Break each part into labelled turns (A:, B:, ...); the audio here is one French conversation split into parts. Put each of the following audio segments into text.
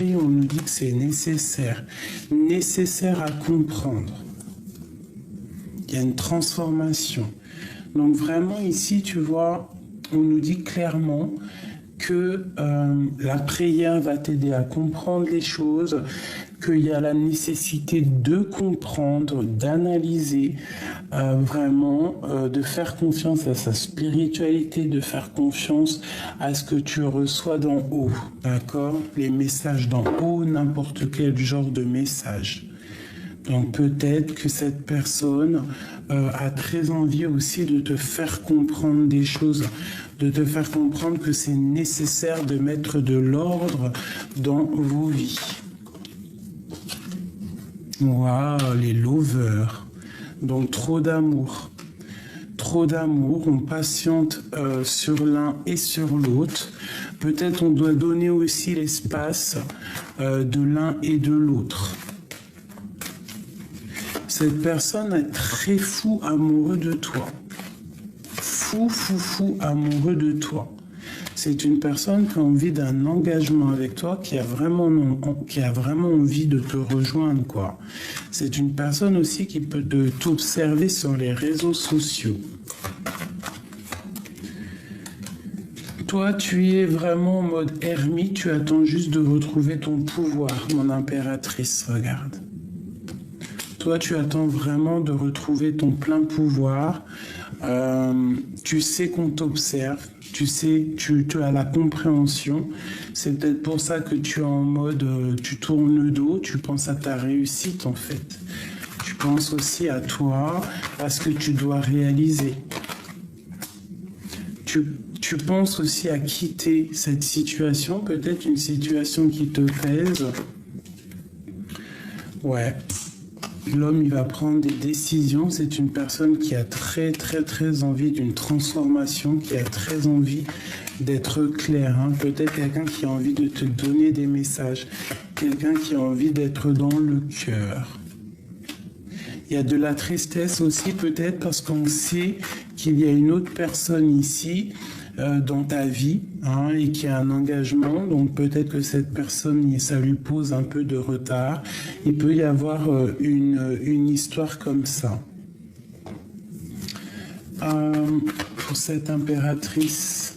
A: Et on nous dit que c'est nécessaire. Nécessaire à comprendre. Il y a une transformation. Donc vraiment ici, tu vois, on nous dit clairement que la prière va t'aider à comprendre les choses, qu'il y a la nécessité de comprendre, d'analyser, vraiment, de faire confiance à sa spiritualité, de faire confiance à ce que tu reçois d'en haut, d'accord? Les messages d'en haut, n'importe quel genre de message. Donc peut-être que cette personne a très envie aussi de te faire comprendre des choses, de te faire comprendre que c'est nécessaire de mettre de l'ordre dans vos vies. Waouh, les lovers. Donc trop d'amour. Trop d'amour, on patiente sur l'un et sur l'autre. Peut-être on doit donner aussi l'espace de l'un et de l'autre. Cette personne est très fou amoureux de toi. Fou amoureux de toi. C'est une personne qui a envie d'un engagement avec toi, qui a vraiment envie de te rejoindre, quoi. C'est une personne aussi qui peut t'observer sur les réseaux sociaux. Toi, tu es vraiment en mode ermite, tu attends juste de retrouver ton pouvoir, mon impératrice, regarde. Toi, tu attends vraiment de retrouver ton plein pouvoir. Tu sais qu'on t'observe, tu sais, tu as la compréhension. C'est peut-être pour ça que tu es en mode, tu tournes le dos, tu penses à ta réussite en fait. Tu penses aussi à toi, à ce que tu dois réaliser. Tu penses aussi à quitter cette situation, peut-être une situation qui te pèse. Ouais. L'homme, il va prendre des décisions. C'est une personne qui a très envie d'une transformation, qui a très envie d'être clair. Hein. Peut-être quelqu'un qui a envie de te donner des messages. Quelqu'un qui a envie d'être dans le cœur. Il y a de la tristesse aussi, peut-être, parce qu'on sait qu'il y a une autre personne ici dans ta vie, hein, et qui a un engagement, donc peut-être que cette personne, ça lui pose un peu de retard. Il peut y avoir une histoire comme ça. Pour cette impératrice,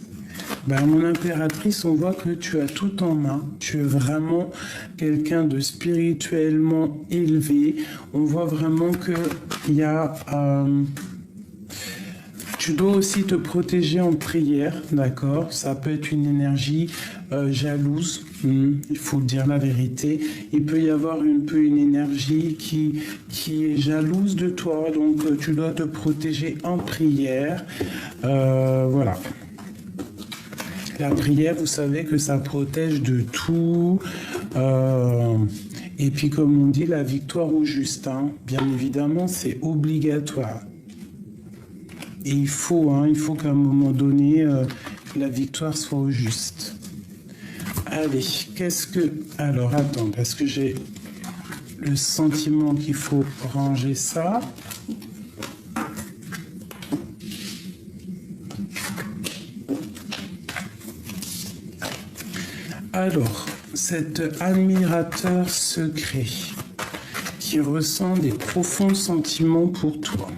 A: mon impératrice, on voit que tu as tout en main. Tu es vraiment quelqu'un de spirituellement élevé. On voit vraiment qu'il y a... tu dois aussi te protéger en prière, d'accord? Ça peut être une énergie jalouse, il faut dire la vérité. Il peut y avoir une énergie qui est jalouse de toi, donc tu dois te protéger en prière. Voilà. La prière, vous savez que ça protège de tout. Et puis, comme on dit, la victoire au juste, hein, bien évidemment, c'est obligatoire. Et il faut qu'à un moment donné, la victoire soit au juste. Allez, alors, attends, parce que j'ai le sentiment qu'il faut ranger ça. Alors, cet admirateur secret qui ressent des profonds sentiments pour toi.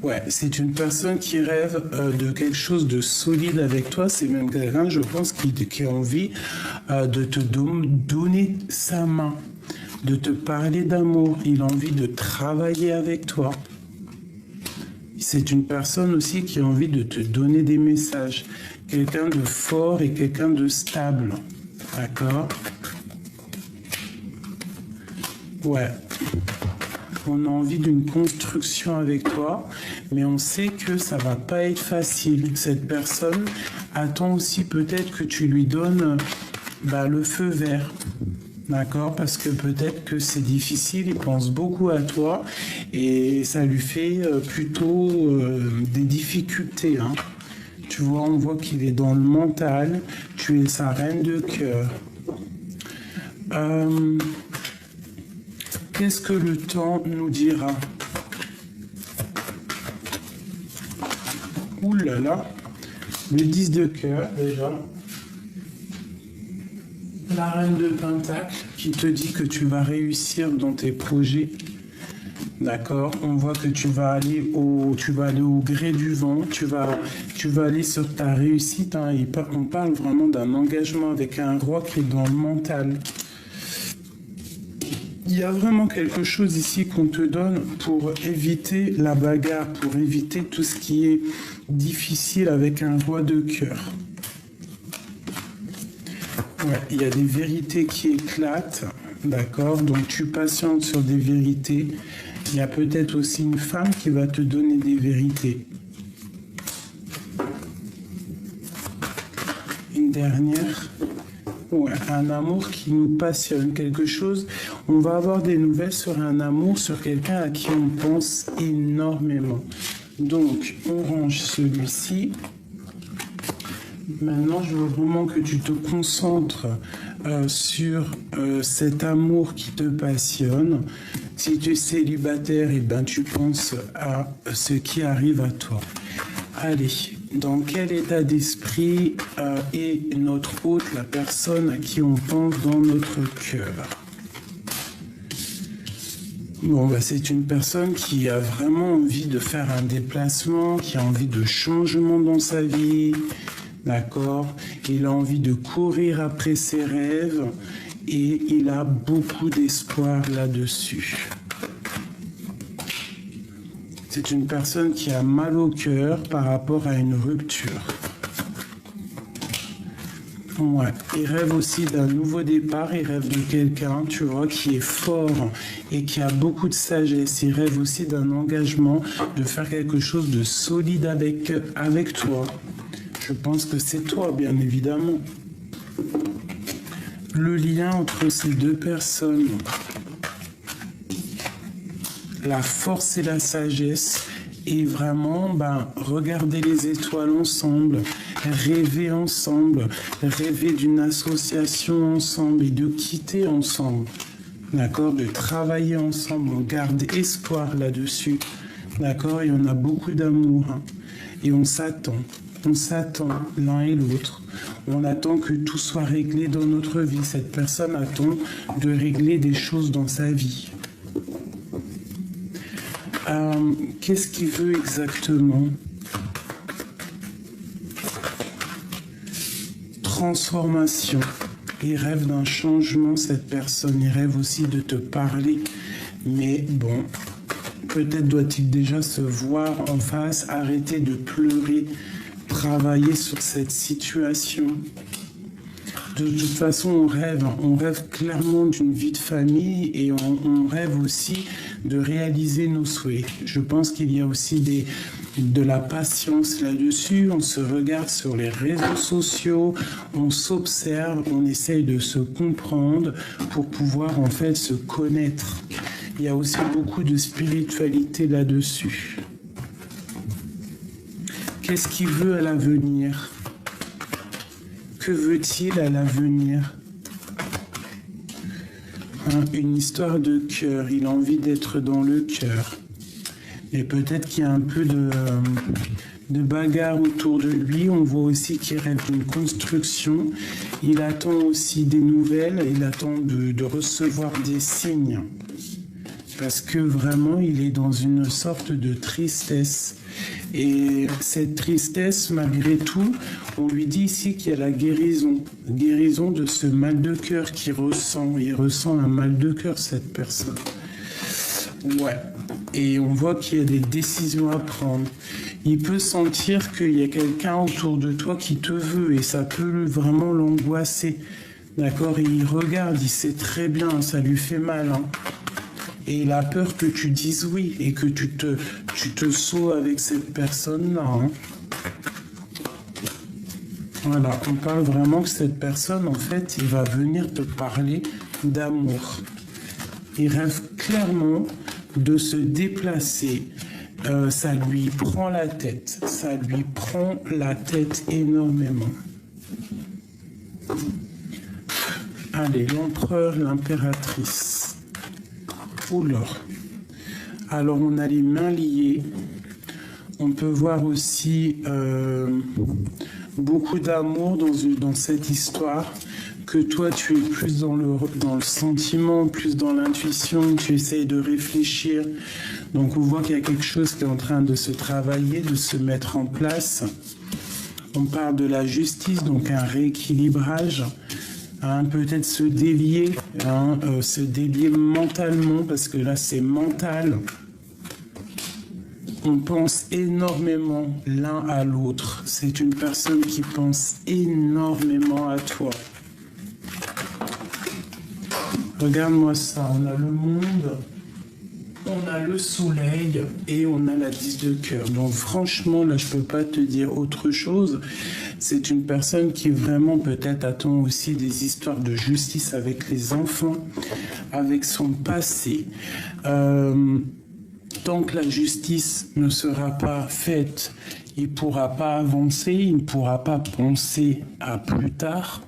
A: Ouais, c'est une personne qui rêve de quelque chose de solide avec toi. C'est même quelqu'un, je pense, qui a envie de te donner sa main, de te parler d'amour. Il a envie de travailler avec toi. C'est une personne aussi qui a envie de te donner des messages. Quelqu'un de fort et quelqu'un de stable. D'accord? Ouais. On a envie d'une construction avec toi, mais on sait que ça va pas être facile. Cette personne attend aussi peut-être que tu lui donnes le feu vert. D'accord? Parce que peut-être que c'est difficile, il pense beaucoup à toi et ça lui fait plutôt des difficultés. Hein. Tu vois, on voit qu'il est dans le mental, tu es sa reine de cœur. Qu'est-ce que le temps nous dira? Ouh là là, le 10 de cœur déjà. la reine de Pentacle qui te dit que tu vas réussir dans tes projets. D'accord, on voit que tu vas aller au gré du vent, tu vas aller sur ta réussite. Hein, on parle vraiment d'un engagement avec un roi qui est dans le mental. Il y a vraiment quelque chose ici qu'on te donne pour éviter la bagarre, pour éviter tout ce qui est difficile avec un roi de cœur. Ouais, il y a des vérités qui éclatent, d'accord? Donc tu patientes sur des vérités. Il y a peut-être aussi une femme qui va te donner des vérités. Une dernière. Ouais, un amour qui nous passionne, quelque chose. On va avoir des nouvelles sur un amour, sur quelqu'un à qui on pense énormément. Donc, on range celui-ci. Maintenant, je veux vraiment que tu te concentres sur cet amour qui te passionne. Si tu es célibataire, eh ben, tu penses à ce qui arrive à toi. Allez, dans quel état d'esprit est notre hôte, la personne à qui on pense dans notre cœur? Bon, bah, c'est une personne qui a vraiment envie de faire un déplacement, qui a envie de changement dans sa vie. D'accord, il a envie de courir après ses rêves et il a beaucoup d'espoir là-dessus. C'est une personne qui a mal au cœur par rapport à une rupture. Ouais, il rêve aussi d'un nouveau départ, il rêve de quelqu'un, tu vois, qui est fort et qui a beaucoup de sagesse. Il rêve aussi d'un engagement, de faire quelque chose de solide avec toi. Je pense que c'est toi, bien évidemment. Le lien entre ces deux personnes, la force et la sagesse, et vraiment, regarder les étoiles ensemble, rêver ensemble, rêver d'une association ensemble et de quitter ensemble. D'accord, de travailler ensemble, on garde espoir là-dessus. D'accord, et on a beaucoup d'amour. Hein, et on s'attend. On s'attend l'un et l'autre. On attend que tout soit réglé dans notre vie. Cette personne attend de régler des choses dans sa vie. Qu'est-ce qu'il veut exactement? Transformation. Il rêve d'un changement, cette personne. Il rêve aussi de te parler. Mais bon, peut-être doit-il déjà se voir en face, arrêter de pleurer, travailler sur cette situation. De toute façon, on rêve clairement d'une vie de famille et on rêve aussi de réaliser nos souhaits. Je pense qu'il y a aussi de la patience là-dessus. On se regarde sur les réseaux sociaux, on s'observe, on essaye de se comprendre pour pouvoir en fait se connaître. Il y a aussi beaucoup de spiritualité là-dessus. Qu'est-ce qu'il veut à l'avenir? Que veut-il à l'avenir? Une histoire de cœur. Il a envie d'être dans le cœur. Et peut-être qu'il y a un peu de bagarre autour de lui. On voit aussi qu'il rêve d'une construction. Il attend aussi des nouvelles. Il attend de recevoir des signes. Parce que vraiment, il est dans une sorte de tristesse. Et cette tristesse, malgré tout, on lui dit ici qu'il y a la guérison de ce mal de cœur qu'il ressent. Il ressent un mal de cœur, cette personne. Ouais. Et on voit qu'il y a des décisions à prendre. Il peut sentir qu'il y a quelqu'un autour de toi qui te veut et ça peut vraiment l'angoisser. D'accord? Et il regarde, il sait très bien, ça lui fait mal. Hein. Et il a peur que tu dises oui et que tu te sauves avec cette personne-là. Hein. Voilà, on parle vraiment que cette personne, en fait, il va venir te parler d'amour. Il rêve clairement de se déplacer. Ça lui prend la tête. Ça lui prend la tête énormément. Allez, l'empereur, l'impératrice. Oula. Alors on a les mains liées. On peut voir aussi beaucoup d'amour dans cette histoire. que toi, tu es plus dans le sentiment, plus dans l'intuition, tu essayes de réfléchir. Donc, on voit qu'il y a quelque chose qui est en train de se travailler, de se mettre en place. On parle de la justice, donc un rééquilibrage. Peut-être se délier mentalement, parce que là, c'est mental. On pense énormément l'un à l'autre. C'est une personne qui pense énormément à toi. Regarde-moi ça, on a le monde, on a le soleil et on a la 10 de cœur. Donc franchement, là, je peux pas te dire autre chose. C'est une personne qui vraiment peut-être attend aussi des histoires de justice avec les enfants, avec son passé. Tant que la justice ne sera pas faite, il ne pourra pas avancer, il ne pourra pas penser à plus tard.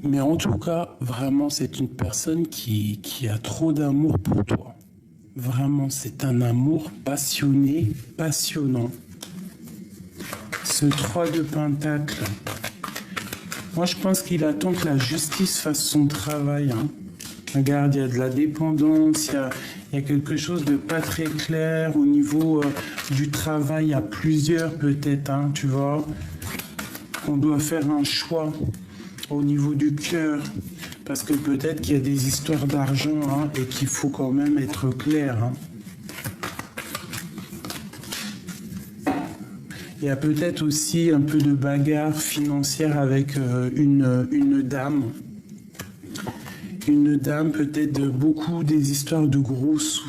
A: Mais en tout cas, vraiment, c'est une personne qui a trop d'amour pour toi. Vraiment, c'est un amour passionné, passionnant. Ce 3 de Pentacle, moi je pense qu'il attend que la justice fasse son travail. Regarde, il y a de la dépendance, il y a quelque chose de pas très clair au niveau du travail. Il y a plusieurs peut-être, tu vois. On doit faire un choix au niveau du cœur. Parce que peut-être qu'il y a des histoires d'argent et qu'il faut quand même être clair. Il y a peut-être aussi un peu de bagarre financière avec une dame. Une dame, peut-être beaucoup des histoires de gros sous.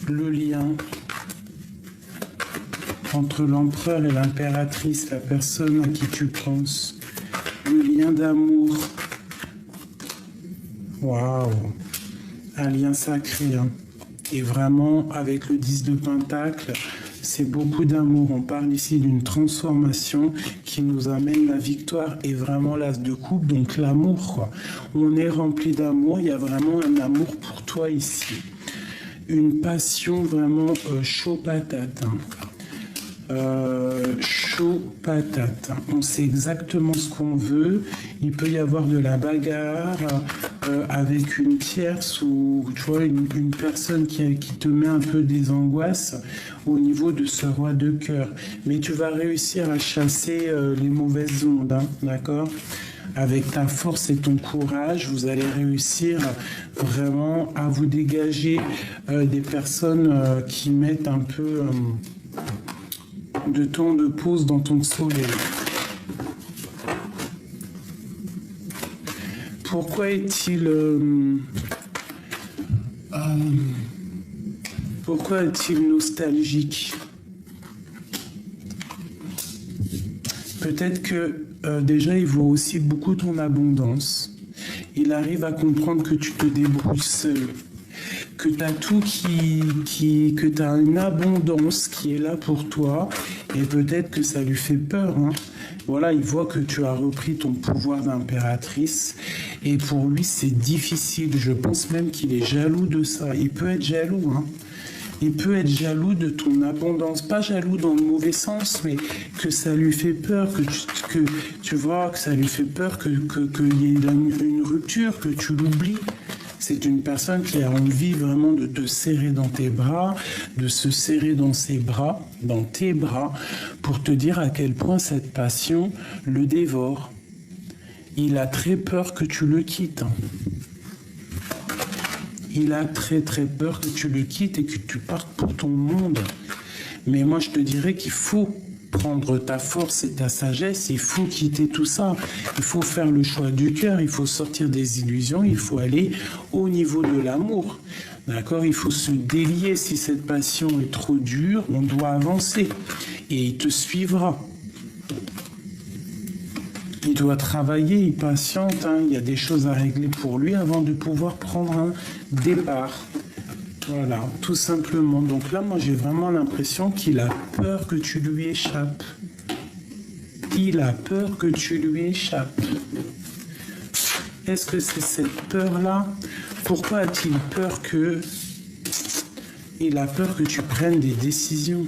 A: Le lien entre l'empereur et l'impératrice, la personne à qui tu penses. Le lien d'amour. Waouh! Un lien sacré. Et vraiment, avec le 10 de Pentacle, c'est beaucoup d'amour. On parle ici d'une transformation qui nous amène la victoire et vraiment l'as de coupe, donc l'amour, quoi. On est rempli d'amour, il y a vraiment un amour pour toi ici. Une passion vraiment chaud patate. Chaud patate. On sait exactement ce qu'on veut. Il peut y avoir de la bagarre avec une tierce ou tu vois une personne qui te met un peu des angoisses au niveau de ce roi de cœur. Mais tu vas réussir à chasser les mauvaises ondes, d'accord ? Avec ta force et ton courage, vous allez réussir vraiment à vous dégager des personnes qui mettent un peu de temps de pause dans ton soleil. Pourquoi est-il nostalgique? Peut-être que déjà il voit aussi beaucoup ton abondance. Il arrive à comprendre que tu te débrouilles seul, que tu as tout que tu as une abondance qui est là pour toi, et peut-être que ça lui fait peur. Voilà, il voit que tu as repris ton pouvoir d'impératrice, et pour lui c'est difficile. Je pense même qu'il est jaloux de ça. Il peut être jaloux, Il peut être jaloux de ton abondance, pas jaloux dans le mauvais sens, mais que ça lui fait peur, que tu vois, que ça lui fait peur qu'il y ait une rupture, que tu l'oublies. C'est une personne qui a envie vraiment de te serrer dans tes bras, de se serrer dans ses bras, dans tes bras, pour te dire à quel point cette passion le dévore. Il a très peur que tu le quittes. Il a très très peur que tu le quittes et que tu partes pour ton monde. Mais moi je te dirais qu'il faut prendre ta force et ta sagesse, il faut quitter tout ça. Il faut faire le choix du cœur, il faut sortir des illusions, il faut aller au niveau de l'amour. D'accord ? Il faut se délier. Si cette passion est trop dure, on doit avancer. Et il te suivra. Il doit travailler, il patiente, il y a des choses à régler pour lui avant de pouvoir prendre un départ. Voilà, tout simplement. Donc là, moi, j'ai vraiment l'impression qu'il a peur que tu lui échappes. Il a peur que tu lui échappes. Est-ce que c'est cette peur-là? Pourquoi a-t-il peur que... Il a peur que tu prennes des décisions.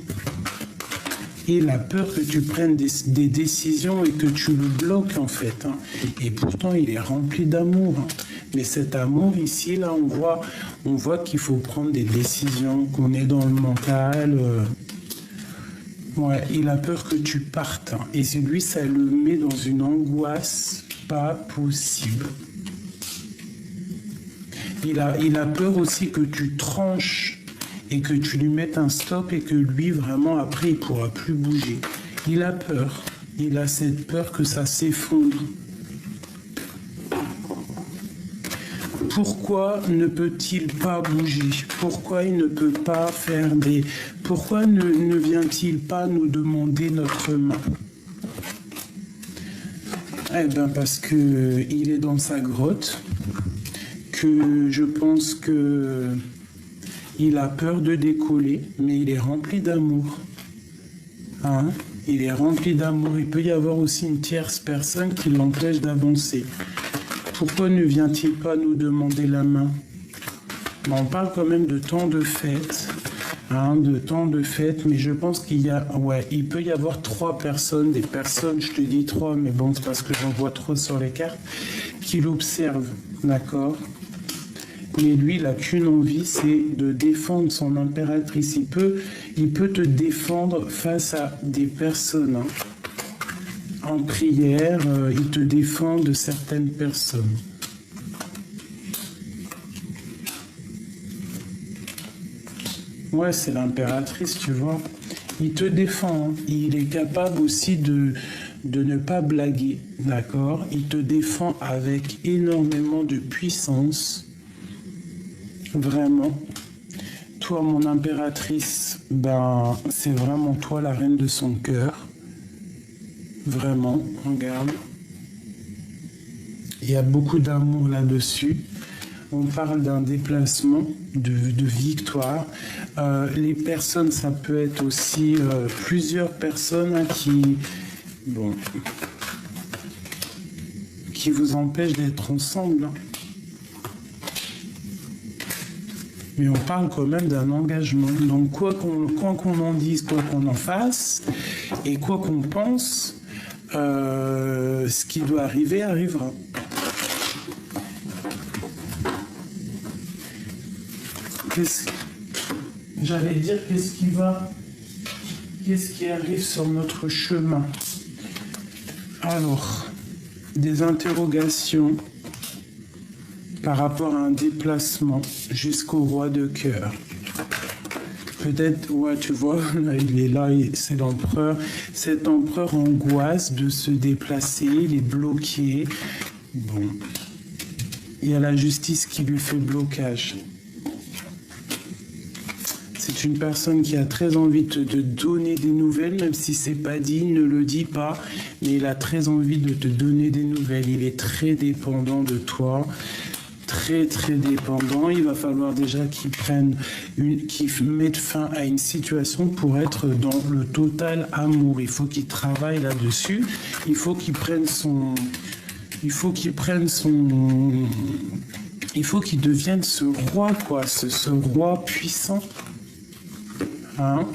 A: Il a peur que tu prennes des décisions et que tu le bloques en fait. Hein. Et pourtant, il est rempli d'amour. Hein. Mais cet amour ici, là, on voit qu'il faut prendre des décisions, qu'on est dans le mental. Ouais, il a peur que tu partes. Hein. Et lui, ça le met dans une angoisse pas possible. Il a peur aussi que tu tranches et que tu lui mettes un stop et que lui, vraiment, après, il ne pourra plus bouger. Il a peur. Il a cette peur que ça s'effondre. Pourquoi ne peut-il pas bouger? Pourquoi il ne peut pas faire des... Pourquoi ne vient-il pas nous demander notre main? Eh bien, parce qu'il est dans sa grotte, que je pense que... Il a peur de décoller, mais il est rempli d'amour. Hein? Il est rempli d'amour. Il peut y avoir aussi une tierce personne qui l'empêche d'avancer. Pourquoi ne vient-il pas nous demander la main? On parle quand même de temps de fête. Hein, de temps de fête, mais je pense qu'il y a... Ouais, il peut y avoir 3 personnes, des personnes, je te dis 3, mais bon, c'est parce que j'en vois 3 sur les cartes, qui l'observent. D'accord? Mais lui, il n'a qu'une envie, c'est de défendre son impératrice. Il peut te défendre face à des personnes. Hein. En prière, il te défend de certaines personnes. Ouais, c'est l'impératrice, tu vois. Il te défend. Hein. Il est capable aussi de ne pas blaguer, d'accord? Il te défend avec énormément de puissance. Vraiment, toi, mon impératrice, ben, c'est vraiment toi la reine de son cœur. Vraiment, regarde. Il y a beaucoup d'amour là-dessus. On parle d'un déplacement, de victoire. Les personnes, ça peut être aussi plusieurs personnes hein, qui vous empêchent d'être ensemble. Hein. Mais on parle quand même d'un engagement. Donc quoi qu'on en dise, quoi qu'on en fasse, et quoi qu'on pense, ce qui doit arriver arrivera. J'allais dire qu'est-ce qui arrive sur notre chemin. Alors, des interrogations par rapport à un déplacement jusqu'au roi de cœur. Peut-être, ouais, tu vois, là, il est là, c'est l'empereur. Cet empereur angoisse de se déplacer, il est bloqué. Bon, il y a la justice qui lui fait blocage. C'est une personne qui a très envie de donner des nouvelles, même si c'est pas dit, il ne le dit pas, mais il a très envie de te donner des nouvelles. Il est très dépendant de toi. Très très dépendant, il va falloir déjà qu'il mette fin à une situation pour être dans le total amour. Il faut qu'il travaille là-dessus, il faut qu'il devienne ce roi, quoi, ce roi puissant. Hein?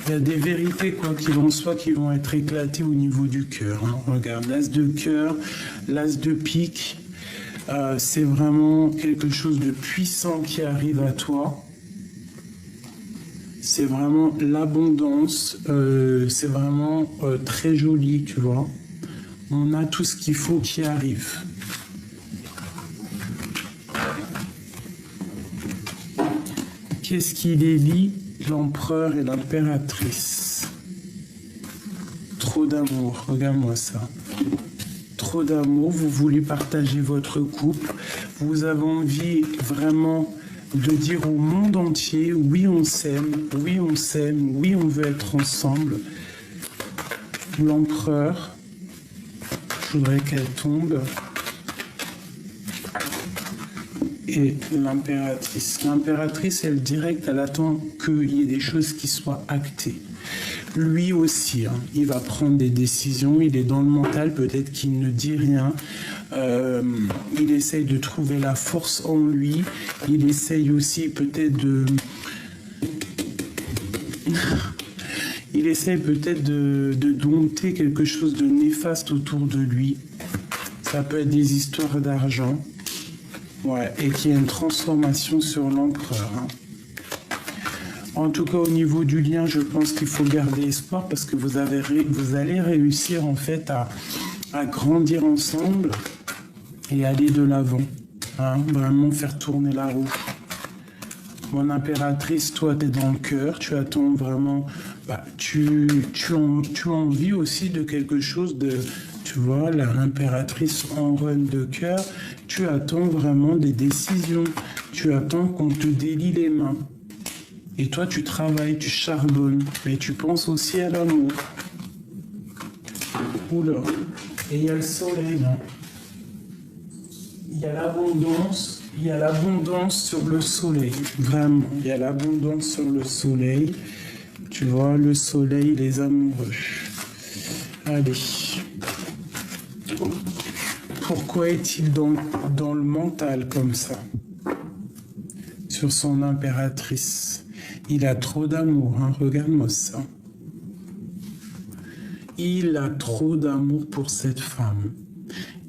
A: Il y a des vérités, quoi qu'il en soit, qui vont être éclatées au niveau du cœur. Hein. Regarde, l'as de cœur, l'as de pique, c'est vraiment quelque chose de puissant qui arrive à toi. C'est vraiment l'abondance, c'est vraiment très joli, tu vois. On a tout ce qu'il faut qui arrive. Qu'est-ce qui les lie? L'empereur et l'impératrice. Trop d'amour, regarde-moi ça. Trop d'amour, vous voulez partager votre couple. Vous avez envie vraiment de dire au monde entier, oui on s'aime, oui on s'aime, oui on veut être ensemble. L'empereur, je voudrais qu'elle tombe. Et l'impératrice. L'impératrice, elle, direct, elle attend qu'il y ait des choses qui soient actées. lui aussi, hein, il va prendre des décisions, il est dans le mental, peut-être qu'il ne dit rien, il essaye de trouver la force en lui, il essaye aussi peut-être de... il essaye peut-être de dompter quelque chose de néfaste autour de lui. Ça peut être des histoires d'argent. Ouais, et qu'il y a une transformation sur l'empereur. Hein. En tout cas, au niveau du lien, je pense qu'il faut garder espoir parce que vous allez réussir en fait à grandir ensemble et aller de l'avant. Hein, vraiment faire tourner la roue. Mon impératrice, toi, tu es dans le cœur, tu attends vraiment... Bah, tu as envie aussi de quelque chose de... Tu vois, l'impératrice en run de cœur, tu attends vraiment des décisions. Tu attends qu'on te délie les mains. Et toi, tu travailles, tu charbonnes, mais tu penses aussi à l'amour. Oula. Et il y a le soleil, hein. Il y a l'abondance. Il y a l'abondance sur le soleil. Vraiment, il y a l'abondance sur le soleil. Tu vois, le soleil, les amoureux. Allez. Pourquoi est-il dans le mental comme ça? Sur son impératrice. Il a trop d'amour, hein. Regarde-moi ça. Il a trop d'amour pour cette femme.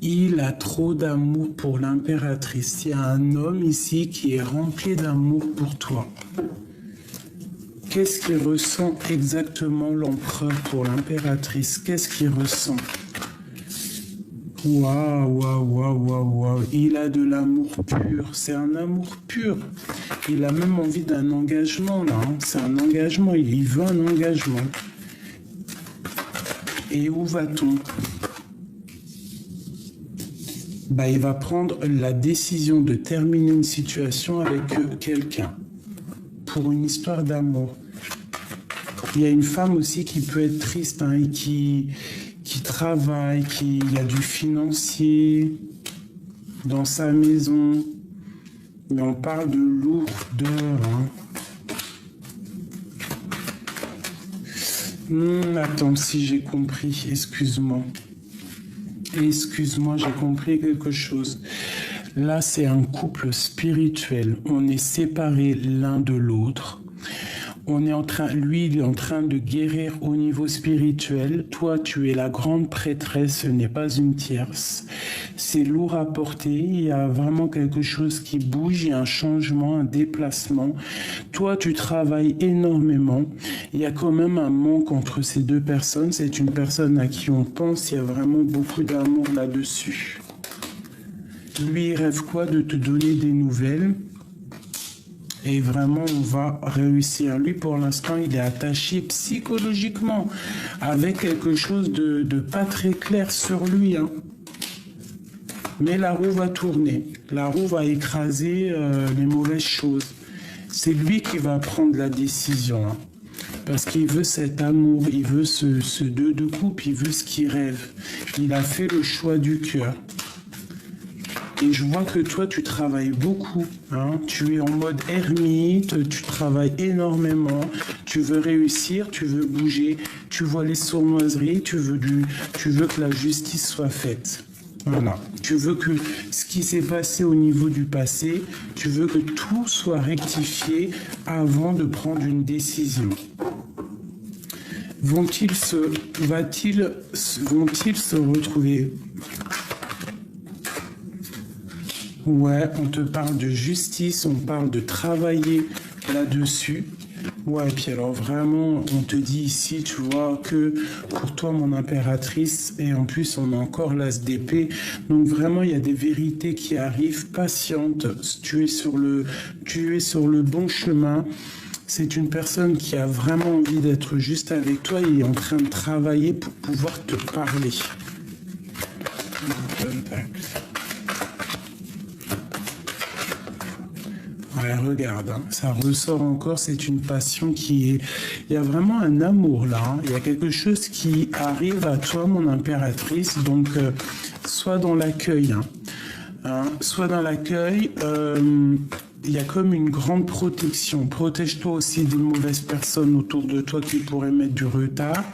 A: Il a trop d'amour pour l'impératrice. Il y a un homme ici qui est rempli d'amour pour toi. Qu'est-ce qu'il ressent exactement l'empereur pour l'impératrice? Qu'est-ce qu'il ressent? Waouh, waouh, waouh, waouh, waouh. Il a de l'amour pur. C'est un amour pur. Il a même envie d'un engagement, là. Hein. C'est un engagement. Il veut un engagement. Et où va-t-on? Bah, il va prendre la décision de terminer une situation avec quelqu'un. Pour une histoire d'amour. Il y a une femme aussi qui peut être triste, hein, et qui travaille, il y a du financier dans sa maison. Mais on parle de lourdeur. Hein. Attends, si j'ai compris, excuse-moi. Excuse-moi, j'ai compris quelque chose. Là, c'est un couple spirituel. On est séparés l'un de l'autre. Lui, il est en train de guérir au niveau spirituel. Toi, tu es la grande prêtresse, ce n'est pas une tierce. C'est lourd à porter. Il y a vraiment quelque chose qui bouge. Il y a un changement, un déplacement. Toi, tu travailles énormément. Il y a quand même un manque entre ces deux personnes. C'est une personne à qui on pense. Il y a vraiment beaucoup d'amour là-dessus. Lui, il rêve quoi? De te donner des nouvelles. Et vraiment, on va réussir. Lui, pour l'instant, il est attaché psychologiquement avec quelque chose de pas très clair sur lui. Hein. Mais la roue va tourner. La roue va écraser les mauvaises choses. C'est lui qui va prendre la décision. Hein. Parce qu'il veut cet amour, il veut ce deux de couple, il veut ce qu'il rêve. Il a fait le choix du cœur. Et je vois que toi, tu travailles beaucoup. Hein. Tu es en mode ermite, tu travailles énormément. Tu veux réussir, tu veux bouger. Tu vois les sournoiseries, tu veux que la justice soit faite. Voilà. Tu veux que ce qui s'est passé au niveau du passé, tu veux que tout soit rectifié avant de prendre une décision. Vont-ils se retrouver? Ouais, on te parle de justice, on parle de travailler là-dessus. Ouais, puis alors vraiment, on te dit ici, tu vois, que pour toi, mon impératrice, et en plus, on a encore l'as d'épée. Donc vraiment, il y a des vérités qui arrivent, patiente. Tu es sur le bon chemin. C'est une personne qui a vraiment envie d'être juste avec toi et est en train de travailler pour pouvoir te parler. Ouais, regarde, hein, ça ressort encore, c'est une passion qui est... Il y a vraiment un amour là, hein. Il y a quelque chose qui arrive à toi, mon impératrice, donc sois dans l'accueil. Hein. Sois dans l'accueil, il y a comme une grande protection. Protège-toi aussi des mauvaises personnes autour de toi qui pourraient mettre du retard.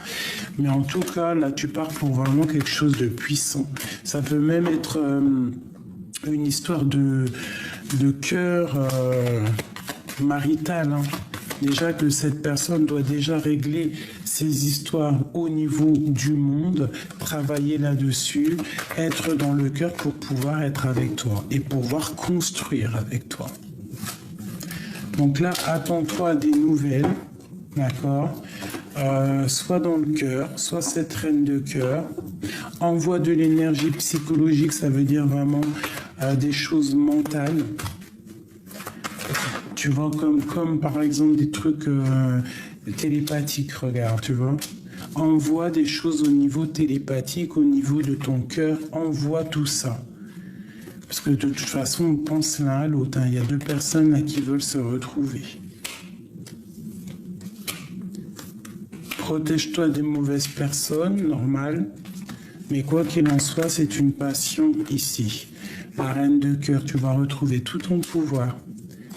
A: Mais en tout cas, là, tu pars pour vraiment quelque chose de puissant. Ça peut même être une histoire de cœur marital. Hein. Déjà que cette personne doit déjà régler ses histoires au niveau du monde, travailler là-dessus, être dans le cœur pour pouvoir être avec toi et pouvoir construire avec toi. Donc là, attends-toi à des nouvelles, d'accord, soit dans le cœur, soit cette reine de cœur. Envoie de l'énergie psychologique, ça veut dire vraiment des choses mentales. Tu vois, comme par exemple des trucs télépathiques, regarde, tu vois. Envoie des choses au niveau télépathique, au niveau de ton cœur, envoie tout ça. Parce que de toute façon, on pense l'un à l'autre. Hein. Il y a deux personnes là qui veulent se retrouver. Protège-toi des mauvaises personnes, normal. Mais quoi qu'il en soit, c'est une passion ici. La reine de cœur, tu vas retrouver tout ton pouvoir.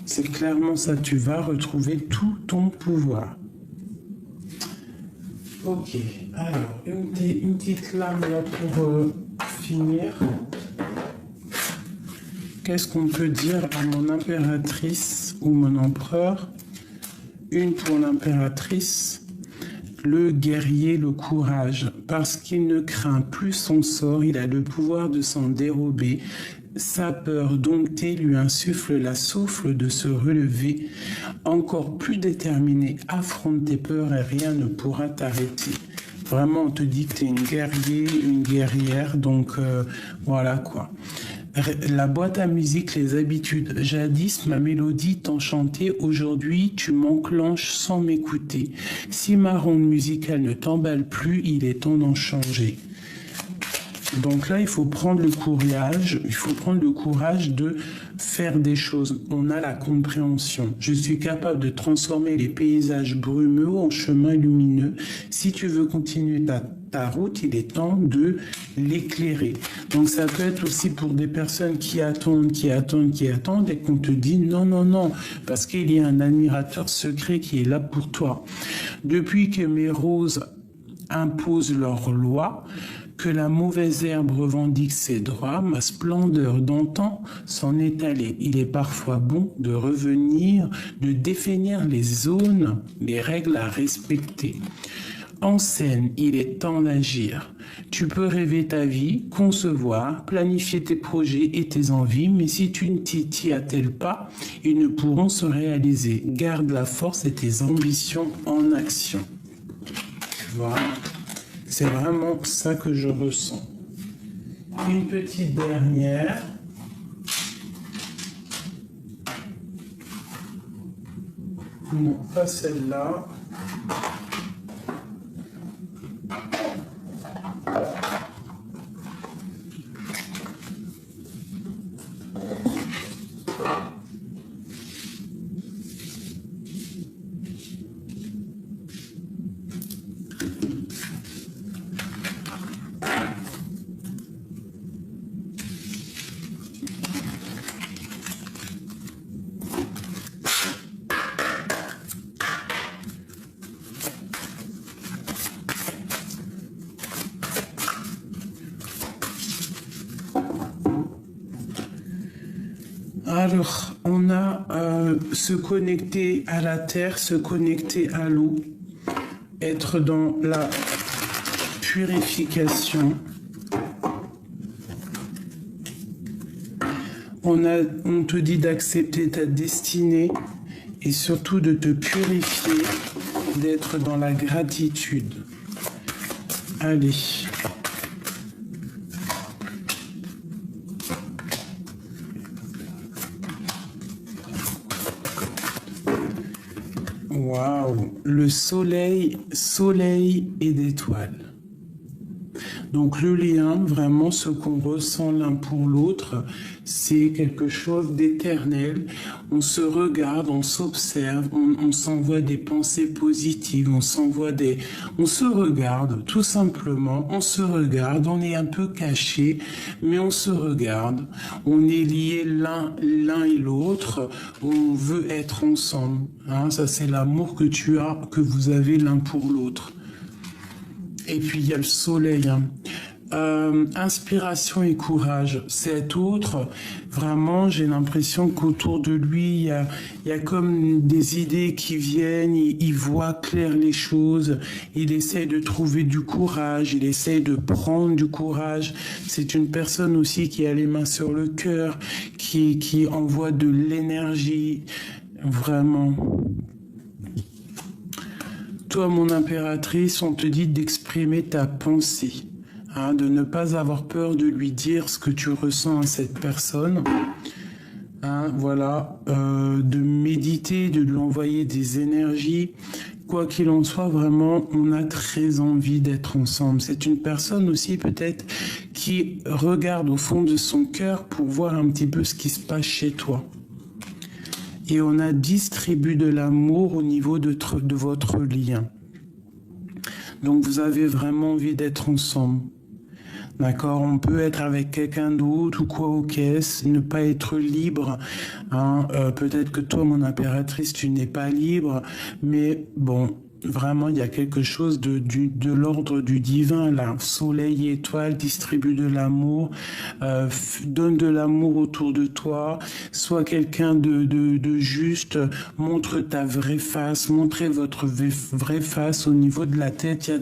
A: C'est clairement ça, tu vas retrouver tout ton pouvoir. Ok, alors, une petite lame là pour finir. Qu'est-ce qu'on peut dire à mon impératrice ou mon empereur? Une pour l'impératrice, le guerrier, le courage, parce qu'il ne craint plus son sort, il a le pouvoir de s'en dérober. Sa peur domptée lui insuffle la souffle de se relever. Encore plus déterminé, affronte tes peurs et rien ne pourra t'arrêter. Vraiment, on te dit que tu es une guerrier, une guerrière, donc voilà quoi. La boîte à musique, les habitudes. Jadis, ma mélodie t'enchantait, aujourd'hui tu m'enclenches sans m'écouter. Si ma ronde musicale ne t'emballe plus, il est temps d'en changer. Donc là, il faut prendre le courage, de faire des choses. On a la compréhension. Je suis capable de transformer les paysages brumeux en chemins lumineux. Si tu veux continuer ta route, il est temps de l'éclairer. Donc ça peut être aussi pour des personnes qui attendent et qu'on te dit non, parce qu'il y a un admirateur secret qui est là pour toi. Depuis que mes roses imposent leurs lois, que la mauvaise herbe revendique ses droits, ma splendeur d'antan s'en est allée. Il est parfois bon de revenir, de définir les zones, les règles à respecter. En scène, il est temps d'agir. Tu peux rêver ta vie, concevoir, planifier tes projets et tes envies, mais si tu ne t'y attelles pas, ils ne pourront se réaliser. Garde la force et tes ambitions en action. Voilà. C'est vraiment ça que je ressens. Une petite dernière. Non, pas celle-là. Alors, on a se connecter à la terre, se connecter à l'eau, être dans la purification. On te dit d'accepter ta destinée et surtout de te purifier, d'être dans la gratitude. Allez. Waouh, le soleil et d'étoiles. Donc le lien, vraiment ce qu'on ressent l'un pour l'autre, c'est quelque chose d'éternel. On se regarde, on s'observe, on s'envoie des pensées positives, on se regarde tout simplement, on se regarde, on est un peu caché, mais on se regarde. On est liés l'un et l'autre, on veut être ensemble. Hein, ça c'est l'amour que vous avez l'un pour l'autre. Et puis il y a le soleil. Hein. Inspiration et courage. Cet autre, vraiment, j'ai l'impression qu'autour de lui, il y a comme des idées qui viennent, il voit clair les choses, il essaie de trouver du courage, il essaie de prendre du courage. C'est une personne aussi qui a les mains sur le cœur, qui envoie de l'énergie, vraiment. Toi, mon impératrice, on te dit d'exprimer ta pensée. Hein, de ne pas avoir peur de lui dire ce que tu ressens à cette personne. Hein, voilà, de méditer, de lui envoyer des énergies. Quoi qu'il en soit, vraiment, on a très envie d'être ensemble. C'est une personne aussi peut-être qui regarde au fond de son cœur pour voir un petit peu ce qui se passe chez toi. Et on a distribué de l'amour au niveau de votre lien. Donc vous avez vraiment envie d'être ensemble. D'accord, on peut être avec quelqu'un d'autre ou quoi au caisse, ne pas être libre. Hein. Peut-être que toi, mon impératrice, tu n'es pas libre, mais bon, vraiment, il y a quelque chose de l'ordre du divin, là. Soleil et étoile distribue de l'amour, donne de l'amour autour de toi, sois quelqu'un de juste, montre ta vraie face, montrez votre vraie face au niveau de la tête,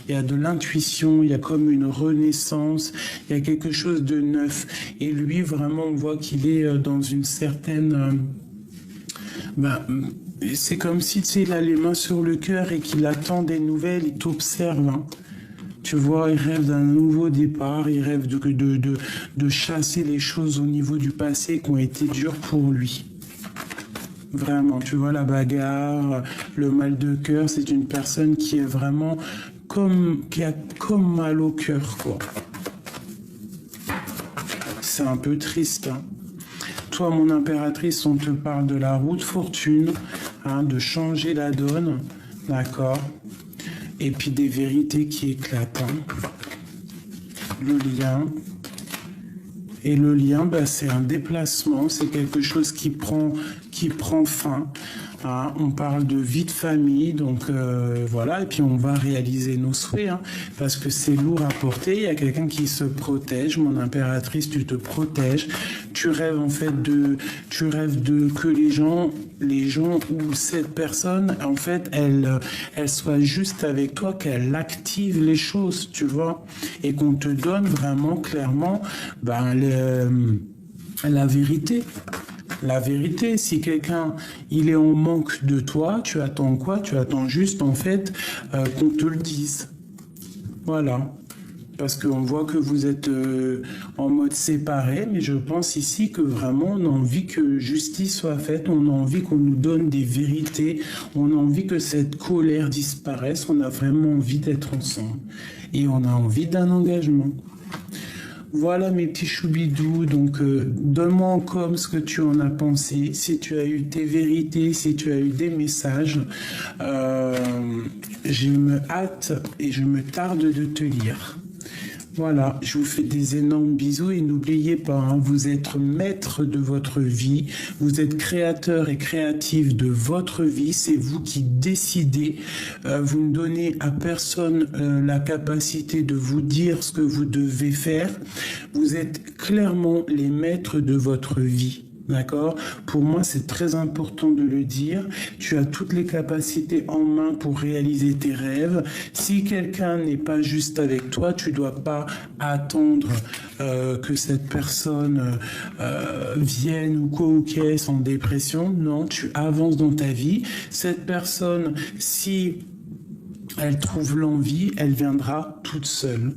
A: il y a de l'intuition, il y a comme une renaissance, il y a quelque chose de neuf. Et lui, vraiment, on voit qu'il est dans une certaine... c'est comme si tu sais, il a les mains sur le cœur et qu'il attend des nouvelles, il t'observe. Hein. Tu vois, il rêve d'un nouveau départ, il rêve de chasser les choses au niveau du passé qui ont été dures pour lui. Vraiment, tu vois, la bagarre, le mal de cœur, c'est une personne qui est vraiment qui a comme mal au cœur, quoi. C'est un peu triste, hein. Toi, mon impératrice, on te parle de la roue de fortune, hein, de changer la donne, d'accord? Et puis des vérités qui éclatent. Hein. Le lien. Et le lien, c'est un déplacement, c'est quelque chose qui prend fin. Hein. On parle de vie de famille, donc voilà, et puis on va réaliser nos souhaits, hein, parce que c'est lourd à porter. Il y a quelqu'un qui se protège, mon impératrice, tu te protèges. Tu rêves en fait que les gens ou cette personne, en fait, elle soit juste avec toi, qu'elle active les choses, tu vois, et qu'on te donne vraiment clairement la vérité. La vérité, si quelqu'un, il est en manque de toi, tu attends quoi? Tu attends juste, en fait, qu'on te le dise. Voilà. Parce qu'on voit que vous êtes en mode séparé, mais je pense ici que vraiment, on a envie que justice soit faite, on a envie qu'on nous donne des vérités, on a envie que cette colère disparaisse, on a vraiment envie d'être ensemble. Et on a envie d'un engagement. Voilà mes petits choubidous, donc donne-moi en com ce que tu en as pensé, si tu as eu tes vérités, si tu as eu des messages. Je me hâte et je me tarde de te lire. Voilà, je vous fais des énormes bisous et n'oubliez pas, hein, vous êtes maître de votre vie, vous êtes créateur et créatif de votre vie, c'est vous qui décidez, vous ne donnez à personne la capacité de vous dire ce que vous devez faire, vous êtes clairement les maîtres de votre vie. D'accord? Pour moi, c'est très important de le dire. Tu as toutes les capacités en main pour réaliser tes rêves. Si quelqu'un n'est pas juste avec toi, tu dois pas attendre que cette personne vienne ou quoi ou qu'est en dépression. Non, tu avances dans ta vie. Cette personne, si elle trouve l'envie, elle viendra toute seule.